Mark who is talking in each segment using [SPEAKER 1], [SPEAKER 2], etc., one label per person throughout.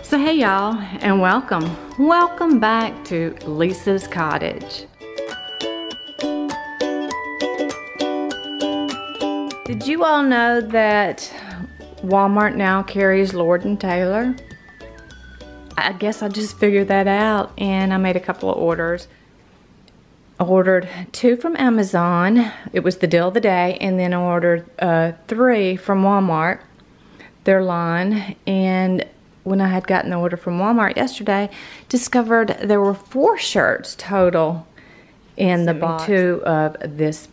[SPEAKER 1] So hey y'all, and welcome back to Leesah's Cottage. Did you all know that Walmart now carries Lord & Taylor? I guess I just figured that out, and I made a couple of orders. I ordered 2 from Amazon. It was the deal of the day, and then I ordered 3 from Walmart, their line. And when I had gotten the order from Walmart yesterday, discovered there were 4 shirts total in the box. 2 of this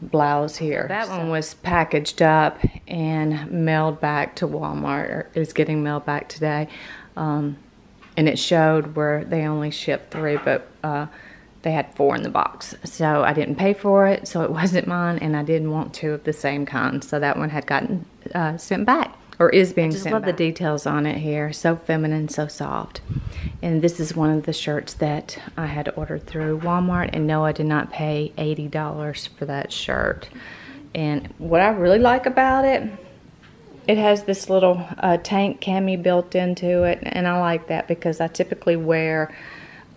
[SPEAKER 1] blouse here. That one was packaged up and mailed back to Walmart, or is getting mailed back today. And it showed where they only shipped 3, but they had 4 in the box. So I didn't pay for it, so it wasn't mine, and I didn't want 2 of the same kind. So that one had gotten sent back, or is being sent back. I just love the details on it here. So feminine, so soft. And this is one of the shirts that I had ordered through Walmart, and no, I did not pay $80 for that shirt. And what I really like about it, it has this little tank cami built into it, and I like that because I typically wear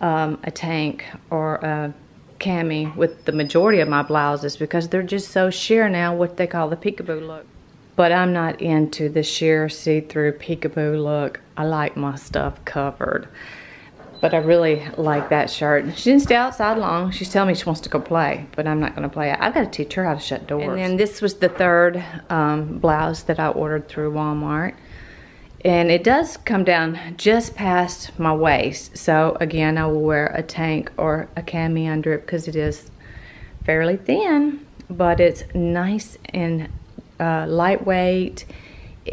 [SPEAKER 1] a tank or a cami with the majority of my blouses because they're just so sheer now, what they call the peekaboo look. But I'm not into the sheer see-through peekaboo look. I like my stuff covered. But I really like that shirt. She didn't stay outside long. She's telling me she wants to go play, but I'm not going to play. I've got to teach her how to shut doors. And then this was the 3rd blouse that I ordered through Walmart. And it does come down just past my waist. So again, I will wear a tank or a cami under it because it is fairly thin, but it's nice and lightweight,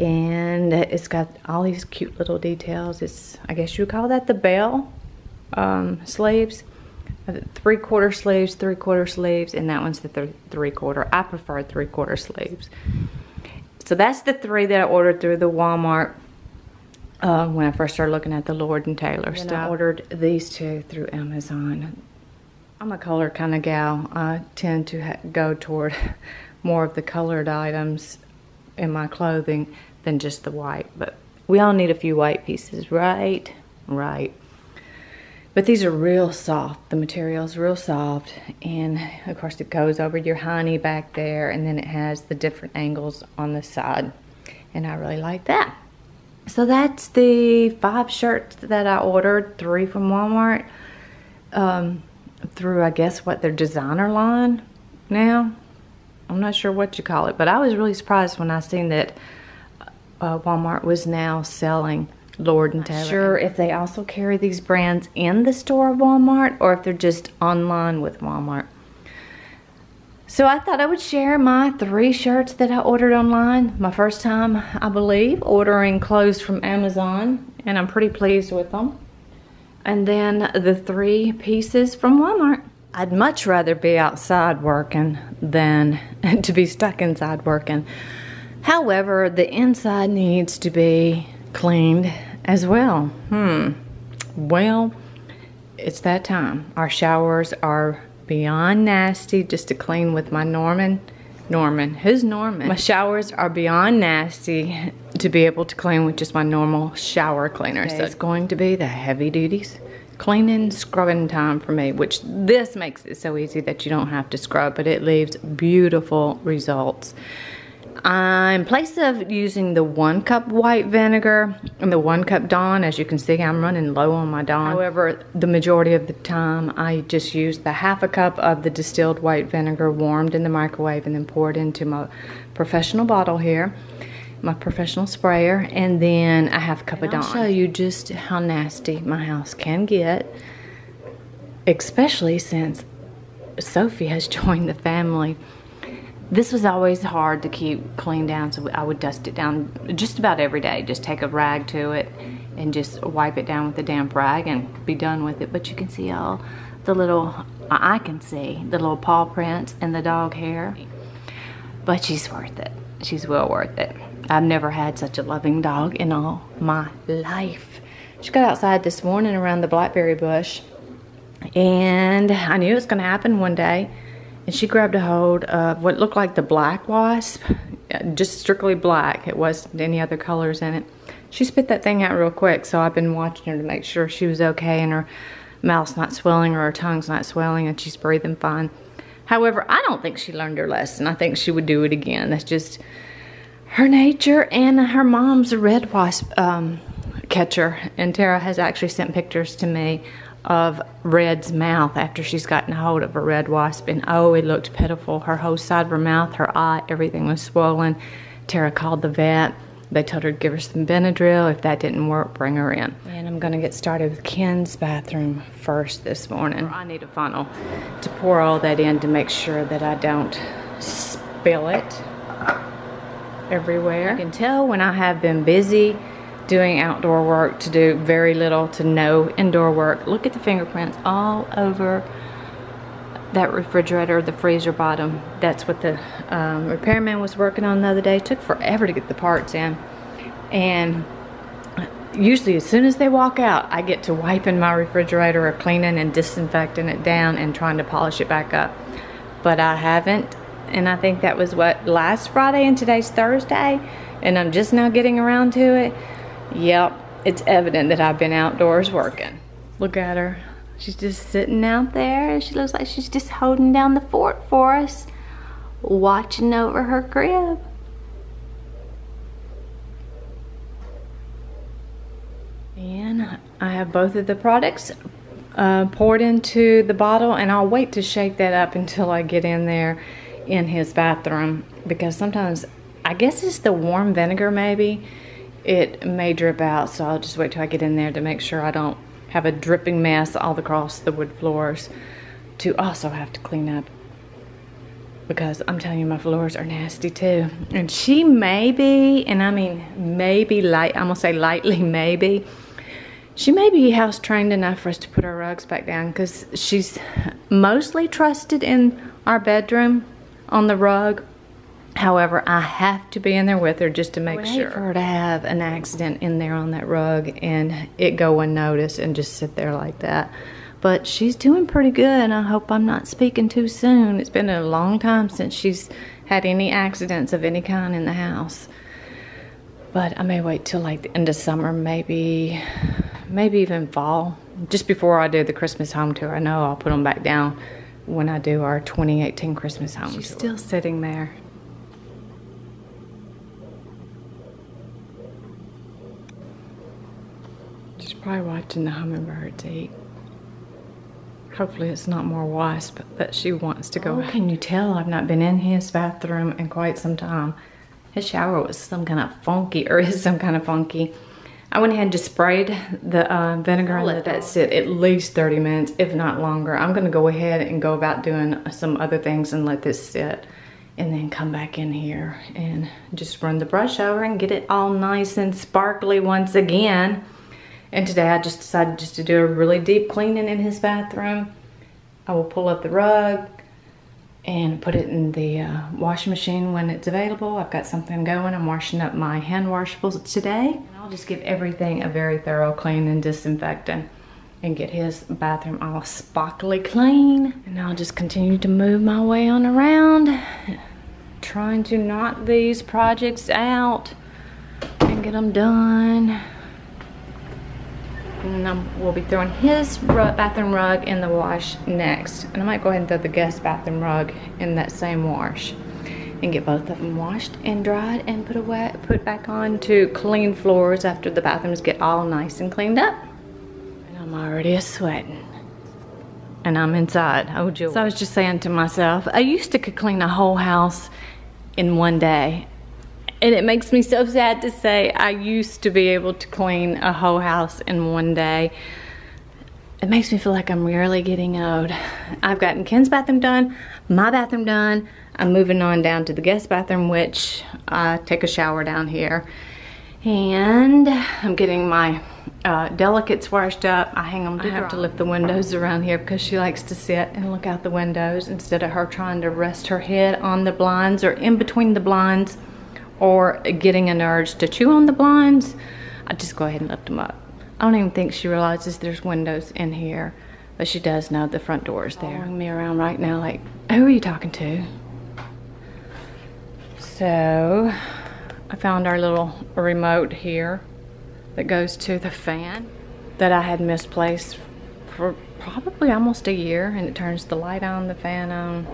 [SPEAKER 1] and it's got all these cute little details. It's, I guess you would call that the bell sleeves. 3/4 sleeves, 3/4 sleeves, and that one's the 3/4. I prefer 3/4 sleeves. So that's the 3 that I ordered through the Walmart when I first started looking at the Lord & Taylor stuff. I ordered these 2 through Amazon. I'm a color kind of gal. I tend to go toward more of the colored items in my clothing than just the white. But we all need a few white pieces, right? Right. But these are real soft. The material's real soft. And of course it goes over your honey back there, and then it has the different angles on the side. And I really like that. So that's the 5 shirts that I ordered, 3 from Walmart, through, I guess, what, their designer line now. I'm not sure what you call it, but I was really surprised when I seen that Walmart was now selling Lord & Taylor. Not sure if they also carry these brands in the store of Walmart or if they're just online with Walmart. So I thought I would share my 3 shirts that I ordered online. My first time, I believe, ordering clothes from Amazon, and I'm pretty pleased with them. And then the 3 pieces from Walmart. I'd much rather be outside working than to be stuck inside working. However, the inside needs to be cleaned as well. Well, it's that time. Our showers are beyond nasty just to clean with my Norman. Who's Norman? My showers are beyond nasty to be able to clean with just my normal shower cleaner. So it's going to be the heavy duties cleaning, scrubbing time for me, which this makes it so easy that you don't have to scrub, but it leaves beautiful results. In place of using the 1 cup white vinegar and the 1 cup Dawn, as you can see, I'm running low on my Dawn. However, the majority of the time, I just use the 1/2 cup of the distilled white vinegar warmed in the microwave and then poured into my professional bottle here, my professional sprayer, and then a 1/2 cup of Dawn. I'll show you just how nasty my house can get, especially since Sophie has joined the family. This was always hard to keep clean down, so I would dust it down just about every day. Just take a rag to it and just wipe it down with a damp rag and be done with it. But you can see all the little, I can see the little paw prints and the dog hair. But she's worth it. She's well worth it. I've never had such a loving dog in all my life. She got outside this morning around the blackberry bush, and I knew it was going to happen one day. And she grabbed a hold of what looked like the black wasp, just strictly black. It wasn't any other colors in it. She spit that thing out real quick, so I've been watching her to make sure she was okay and her mouth's not swelling or her tongue's not swelling and she's breathing fine. However, I don't think she learned her lesson. I think she would do it again. That's just her nature, and her mom's a red wasp catcher. And Tara has actually sent pictures to me of Red's mouth after she's gotten a hold of a red wasp, and oh, it looked pitiful. Her whole side of her mouth, her eye, everything was swollen. Tara called the vet. They told her to give her some Benadryl. If that didn't work, bring her in. And I'm gonna get started with Ken's bathroom first this morning. I need a funnel to pour all that in to make sure that I don't spill it everywhere. I can tell when I have been busy doing outdoor work to do very little to no indoor work. Look at the fingerprints all over that refrigerator, the freezer bottom. That's what the repairman was working on the other day. It took forever to get the parts in. And usually as soon as they walk out, I get to wiping my refrigerator or cleaning and disinfecting it down and trying to polish it back up. But I haven't, and I think that was what, last Friday, and today's Thursday, and I'm just now getting around to it. Yep, it's evident that I've been outdoors working. Look at her. She's just sitting out there, and she looks like she's just holding down the fort for us, watching over her crib. And I have both of the products poured into the bottle, and I'll wait to shake that up until I get in there in his bathroom, because sometimes, I guess it's the warm vinegar maybe, it may drip out, so I'll just wait till I get in there to make sure I don't have a dripping mess all across the wood floors to also have to clean up, because I'm telling you, my floors are nasty too. And she may be, and I mean maybe light, I'm gonna say lightly maybe, she may be house trained enough for us to put our rugs back down, because she's mostly trusted in our bedroom on the rug. However, I have to be in there with her just to make sure. For her to have an accident in there on that rug and it go unnoticed and just sit there like that. But she's doing pretty good. I hope I'm not speaking too soon. It's been a long time since she's had any accidents of any kind in the house. But I may wait till like the end of summer, maybe even fall. Just before I do the Christmas home tour. I know I'll put them back down when I do our 2018 Christmas home tour. She's still sitting there. She's probably watching the hummingbirds eat. Hopefully it's not more wasp that she wants to go. Oh, can you tell I've not been in his bathroom in quite some time? His shower was some kind of funky, or is some kind of funky. I went ahead and just sprayed the vinegar and let that sit at least 30 minutes, if not longer. I'm gonna go ahead and go about doing some other things and let this sit, and then come back in here and just run the brush over and get it all nice and sparkly once again. And today I just decided just to do a really deep cleaning in his bathroom. I will pull up the rug and put it in the washing machine when it's available. I've got something going. I'm washing up my hand washables today. And I'll just give everything a very thorough clean and disinfectant and get his bathroom all sparkly clean. And I'll just continue to move my way on around, trying to knock these projects out and get them done. And we'll be throwing his bathroom rug in the wash next. And I might go ahead and throw the guest bathroom rug in that same wash and get both of them washed and dried and put back on to clean floors after the bathrooms get all nice and cleaned up. And I'm already sweating. And I'm inside. Oh, joy. So I was just saying to myself, I used to could clean a whole house in one day. And it makes me so sad to say I used to be able to clean a whole house in one day. It makes me feel like I'm really getting old. I've gotten Ken's bathroom done, my bathroom done. I'm moving on down to the guest bathroom, which I take a shower down here. And I'm getting my delicates washed up. I hang them to dry. I have to lift the windows around here because she likes to sit and look out the windows instead of her trying to rest her head on the blinds or in between the blinds, or getting an urge to chew on the blinds. I just go ahead and lift them up. I don't even think she realizes there's windows in here, but she does know the front door is there. Following me around right now like, who are you talking to? So, I found our little remote here. that goes to the fan that I had misplaced for probably almost a year, and it turns the light on, the fan on,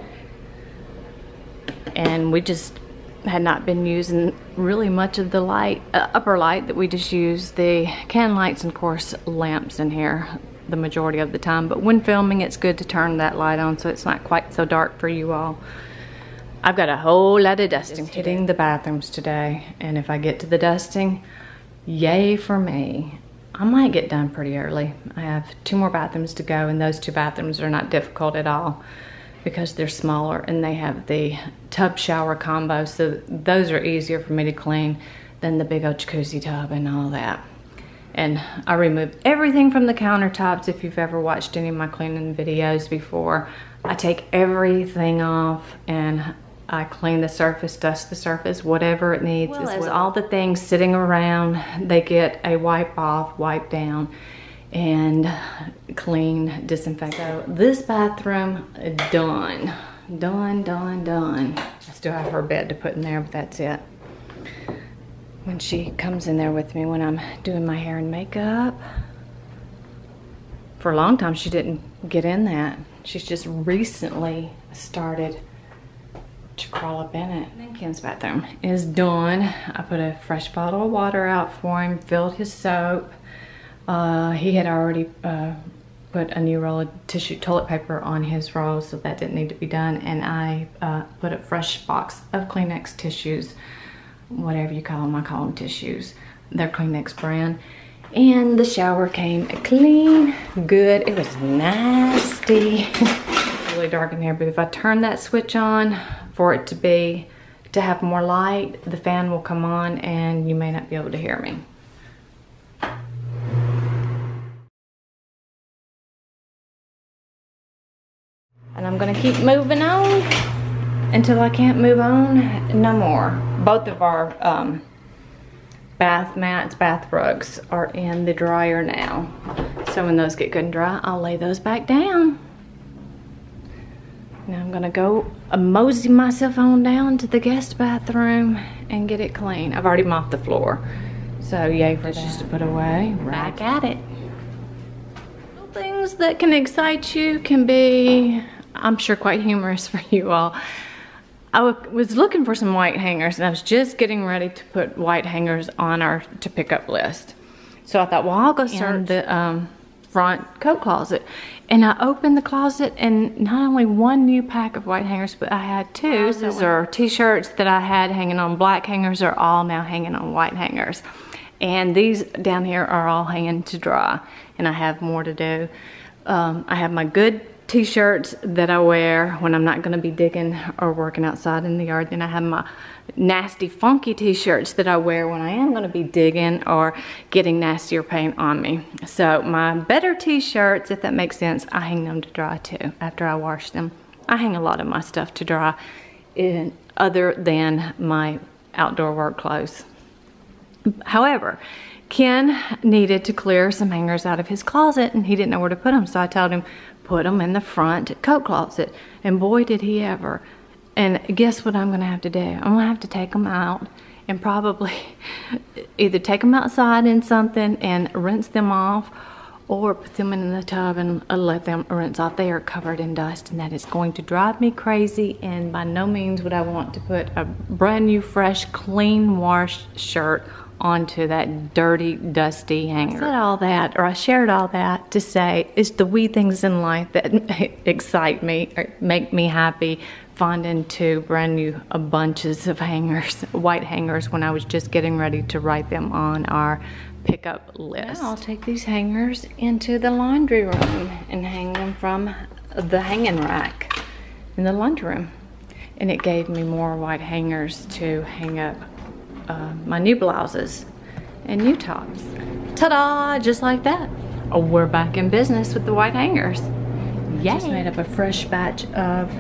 [SPEAKER 1] and we just had not been using really much of the light, upper light, that we just use the can lights and of course lamps in here the majority of the time. But when filming, it's good to turn that light on so it's not quite so dark for you all. I've got a whole lot of dusting hitting the bathrooms today, and if I get to the dusting, yay for me. I might get done pretty early. I have 2 more bathrooms to go, and those 2 bathrooms are not difficult at all because they're smaller and they have the tub shower combo, so those are easier for me to clean than the big old jacuzzi tub and all that. And I remove everything from the countertops. If you've ever watched any of my cleaning videos before, I take everything off and I clean the surface, dust the surface, whatever it needs. Well, as all the things sitting around, they get a wipe off, wipe down, and clean, disinfect. So this bathroom, done. Done. I still have her bed to put in there, but that's it. When she comes in there with me when I'm doing my hair and makeup. For a long time, she didn't get in that. She's just recently started to crawl up in it. And then Ken's bathroom is done. I put a fresh bottle of water out for him, filled his soap. He had already put a new roll of toilet paper on his roll, so that didn't need to be done. And I put a fresh box of Kleenex tissues, whatever you call them. I call them tissues. They're Kleenex brand. And the shower came clean, good. It was nasty. It's really dark in here, but if I turn that switch on for it to have more light, the fan will come on and you may not be able to hear me. And I'm gonna keep moving on until I can't move on no more. Both of our bath mats, bath rugs are in the dryer now. So when those get good and dry, I'll lay those back down. Now I'm gonna go mosey myself on down to the guest bathroom and get it clean. I've already mopped the floor, so yay for that. Just to put away, back at it. Little things that can excite you can be, I'm sure, quite humorous for you all. I was looking for some white hangers, and I was just getting ready to put white hangers on our to pick up list. So I thought, well, I'll go search the front coat closet. And I opened the closet, and not only 1 new pack of white hangers, but I had 2. Those are t-shirts that I had hanging on black hangers are all now hanging on white hangers. And these down here are all hanging to dry, and I have more to do. I have my good t-shirts that I wear when I'm not going to be digging or working outside in the yard. Then I have my nasty funky t-shirts that I wear when I am going to be digging or getting nastier paint on me. So my better t-shirts, if that makes sense, I hang them to dry too after I wash them. I hang a lot of my stuff to dry other than my outdoor work clothes. However, Ken needed to clear some hangers out of his closet and he didn't know where to put them, so I told him put them in the front coat closet, and boy did he ever. And guess what I'm gonna have to do? I'm gonna have to take them out and probably either take them outside in something and rinse them off, or put them in the tub and let them rinse off. They are covered in dust, and that is going to drive me crazy, and by no means would I want to put a brand new, fresh, clean washed shirt onto that dirty, dusty hanger. I said all that, or I shared all that to say it's the wee things in life that excite me or make me happy. Finding 2 brand new bunches of hangers, white hangers, when I was just getting ready to write them on our pickup list. Now I'll take these hangers into the laundry room and hang them from the hanging rack in the laundry room. And it gave me more white hangers to hang up my new blouses and new tops. Ta-da! Just like that. Oh, we're back in business with the white hangers. Yay! Just made up a fresh batch of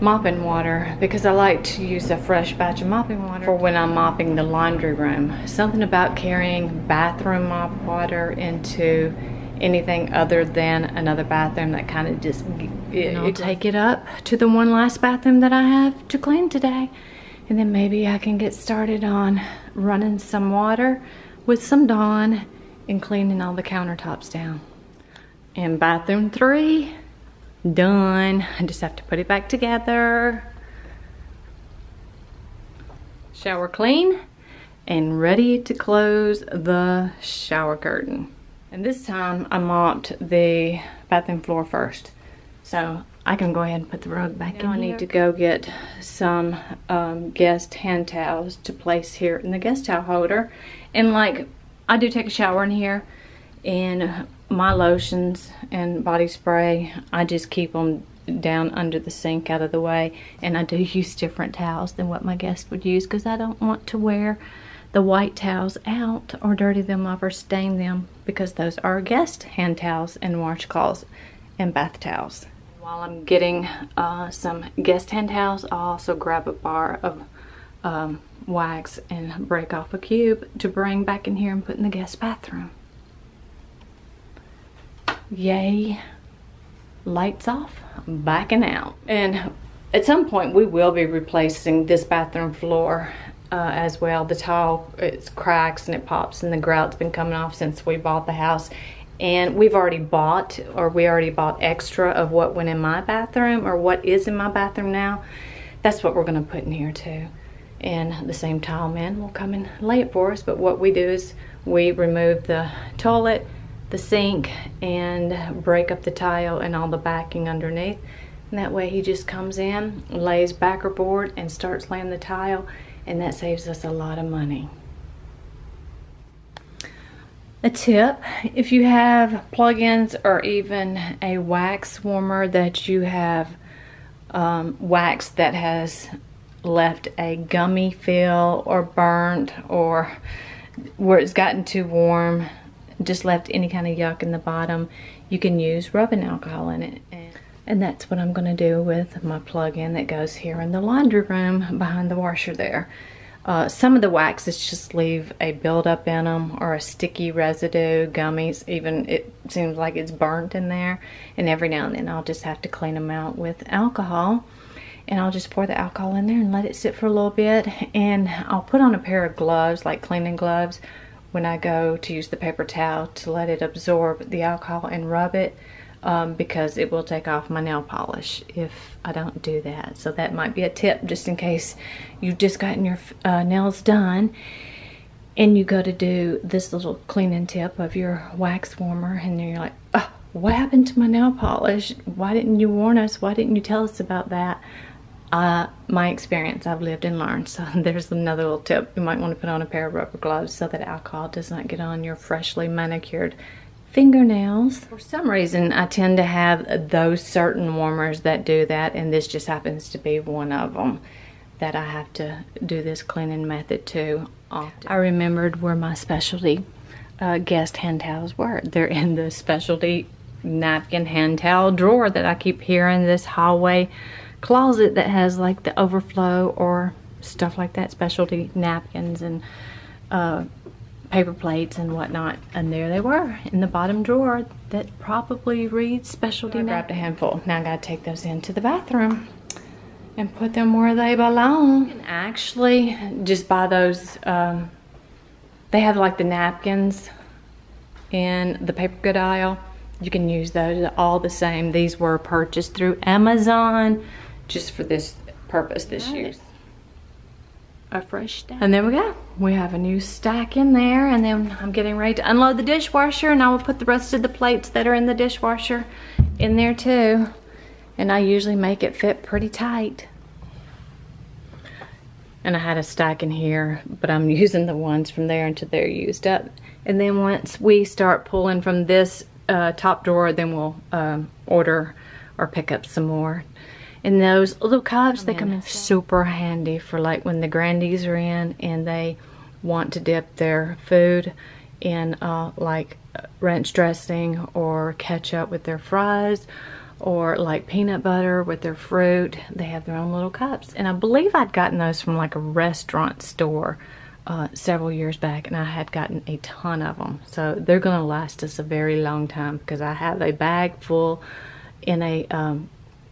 [SPEAKER 1] mopping water because I like to use a fresh batch of mopping water for when I'm mopping the laundry room. Something about carrying bathroom mop water into anything other than another bathroom that kind of just, I'll take it up to the one last bathroom that I have to clean today. And then maybe I can get started on running some water with some Dawn and cleaning all the countertops down. And bathroom 3, done. I just have to put it back together. Shower clean and ready to close the shower curtain. And this time I mopped the bathroom floor first, so I can go ahead and put the rug back in here. I need to go get some guest hand towels to place here in the guest towel holder. And like, I do take a shower in here, and my lotions and body spray, I just keep them down under the sink out of the way. And I do use different towels than what my guests would use, because I don't want to wear the white towels out or dirty them up or stain them, because those are guest hand towels and washcloths and bath towels. While I'm getting some guest hand towels, I'll also grab a bar of wax and break off a cube to bring back in here and put in the guest bathroom. Yay. Lights off, backing out. And at some point we will be replacing this bathroom floor as well. The tile, it cracks and it pops, and the grout's been coming off since we bought the house. And we already bought extra of what went in my bathroom, or what is in my bathroom now. That's what we're gonna put in here too. And the same tile man will come and lay it for us. But what we do is we remove the toilet, the sink, and break up the tile and all the backing underneath. And that way he just comes in, lays backer board, and starts laying the tile, and that saves us a lot of money. A tip, if you have plug-ins or even a wax warmer that you have wax that has left a gummy feel or burnt, or where it's gotten too warm, just left any kind of yuck in the bottom, you can use rubbing alcohol in it. And that's what I'm going to do with my plug-in that goes here in the laundry room behind the washer there. Some of the waxes just leave a buildup in them, or a sticky residue, gummies, even it seems like it's burnt in there. And every now and then I'll just have to clean them out with alcohol. And I'll just pour the alcohol in there and let it sit for a little bit. And I'll put on a pair of gloves, like cleaning gloves, when I go to use the paper towel to let it absorb the alcohol and rub it, because it will take off my nail polish if I don't do that. So that might be a tip, just in case you've just gotten your nails done and you go to do this little cleaning tip of your wax warmer, and then you're like, oh, what happened to my nail polish? Why didn't you warn us? Why didn't you tell us about that? My experience, I've lived and learned. So there's another little tip. You might want to put on a pair of rubber gloves so that alcohol does not get on your freshly manicured fingernails. For some reason, I tend to have those certain warmers that do that, and this just happens to be one of them that I have to do this cleaning method to often. I remembered where my specialty guest hand towels were. They're in the specialty napkin hand towel drawer that I keep here in this hallway closet that has like the overflow or stuff like that, specialty napkins and paper plates and whatnot. And there they were in the bottom drawer that probably reads specialty. I grabbed a handful. Now I gotta take those into the bathroom and put them where they belong. You can actually just buy those, they have like the napkins in the paper good aisle. You can use those, all the same. These were purchased through Amazon just for this purpose, this use. A fresh stack. And there we go. We have a new stack in there, and then I'm getting ready to unload the dishwasher, and I will put the rest of the plates that are in the dishwasher in there too. And I usually make it fit pretty tight. And I had a stack in here, but I'm using the ones from there until they're used up. And then once we start pulling from this top drawer, then we'll order or pick up some more. And those little cups, they come in super handy for like when the grandies are in and they want to dip their food in like ranch dressing or ketchup with their fries, or like peanut butter with their fruit. They have their own little cups. And I believe I'd gotten those from like a restaurant store several years back, and I had gotten a ton of them. So they're gonna last us a very long time, because I have a bag full in a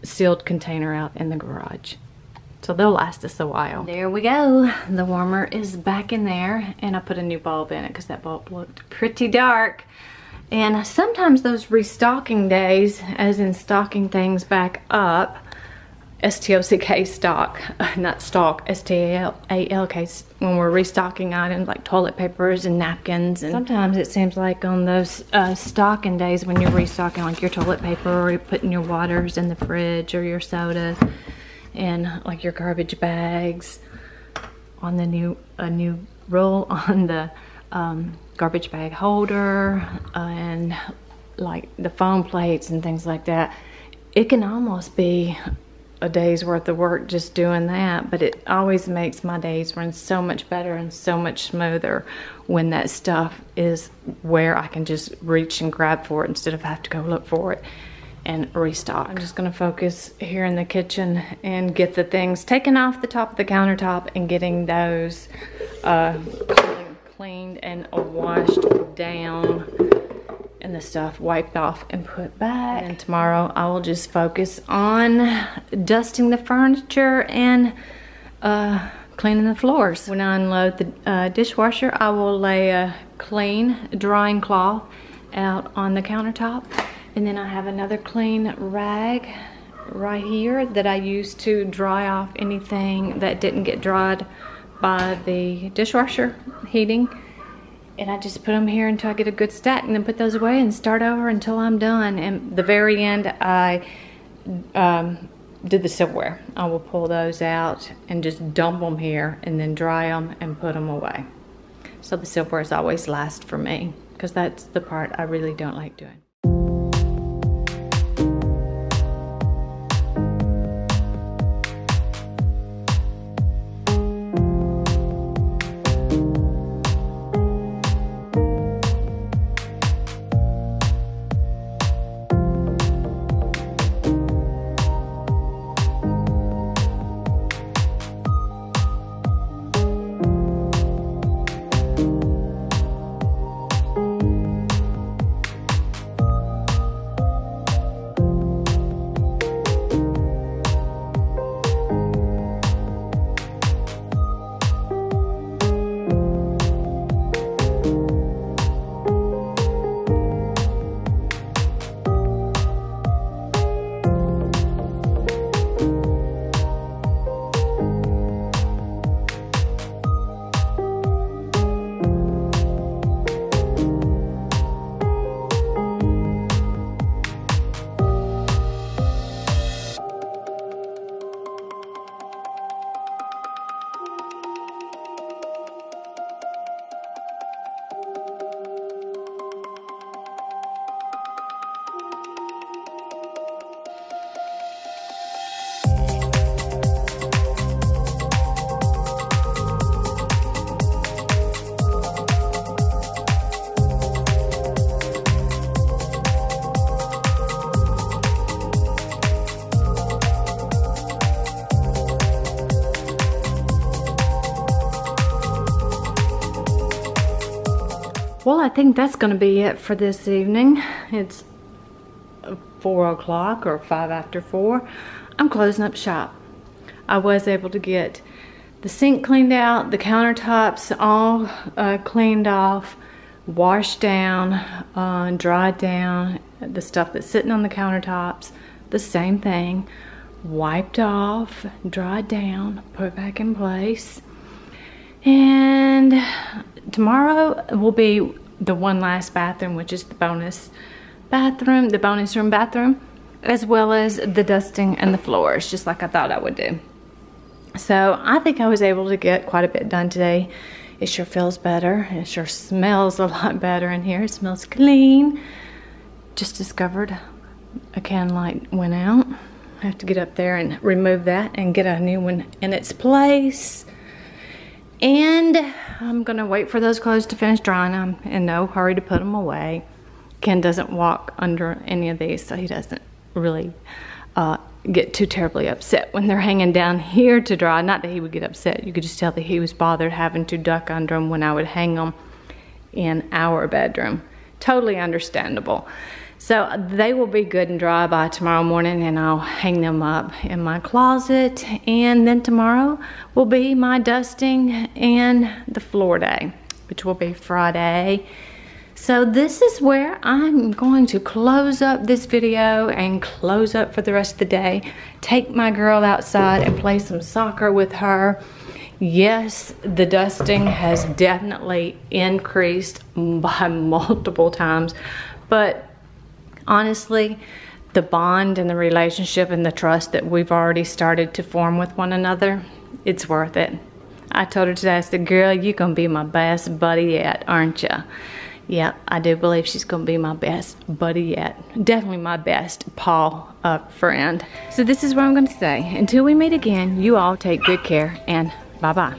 [SPEAKER 1] sealed container out in the garage. So they'll last us a while. There we go. The warmer is back in there, and I put a new bulb in it because that bulb looked pretty dark. And sometimes those restocking days, as in stocking things back up, S-T-O-C-K, stock, not stock, S-T-A-L-K, when we're restocking items like toilet papers and napkins. And sometimes it seems like on those stocking days when you're restocking like your toilet paper, or you're putting your waters in the fridge, or your sodas, and like your garbage bags on the a new roll on the garbage bag holder, and like the foam plates and things like that. It can almost be a day's worth of work just doing that, but it always makes my days run so much better and so much smoother when that stuff is where I can just reach and grab for it instead of have to go look for it and restock. I'm just gonna focus here in the kitchen and get the things taken off the top of the countertop and getting those cleaned and washed down, and the stuff wiped off and put back. And tomorrow I will just focus on dusting the furniture and cleaning the floors. When I unload the dishwasher, I will lay a clean drying cloth out on the countertop, and then I have another clean rag right here that I use to dry off anything that didn't get dried by the dishwasher heating. And I just put them here until I get a good stack, and then put those away and start over until I'm done. And the very end, I did the silverware. I will pull those out and just dump them here, and then dry them and put them away. So the silverware is always last for me, because that's the part I really don't like doing. Well, I think that's going to be it for this evening. It's 4 o'clock or 5 after 4. I'm closing up shop. I was able to get the sink cleaned out, the countertops all cleaned off, washed down, dried down. The stuff that's sitting on the countertops, the same thing, wiped off, dried down, put back in place. And tomorrow will be the one last bathroom, which is the bonus bathroom, the bonus room bathroom, as well as the dusting and the floors, just like I thought I would do. So I think I was able to get quite a bit done today. It sure feels better. It sure smells a lot better in here. It smells clean. Just discovered a can light went out. I have to get up there and remove that and get a new one in its place. And I'm gonna wait for those clothes to finish drying. I'm in no hurry to put them away. Ken doesn't walk under any of these, so he doesn't really get too terribly upset when they're hanging down here to dry. Not that he would get upset. You could just tell that he was bothered having to duck under them when I would hang them in our bedroom. Totally understandable. So they will be good and dry by tomorrow morning, and I'll hang them up in my closet. And then tomorrow will be my dusting and the floor day, which will be Friday. So this is where I'm going to close up this video and close up for the rest of the day. Take my girl outside and play some soccer with her. Yes, the dusting has definitely increased by multiple times, but honestly, the bond and the relationship and the trust that we've already started to form with one another, it's worth it. I told her today, I said, girl, you're gonna be my best buddy yet, aren't you? Yeah, I do believe she's gonna be my best buddy yet. Definitely my best paw friend. So this is what I'm gonna say. Until we meet again, you all take good care and bye-bye.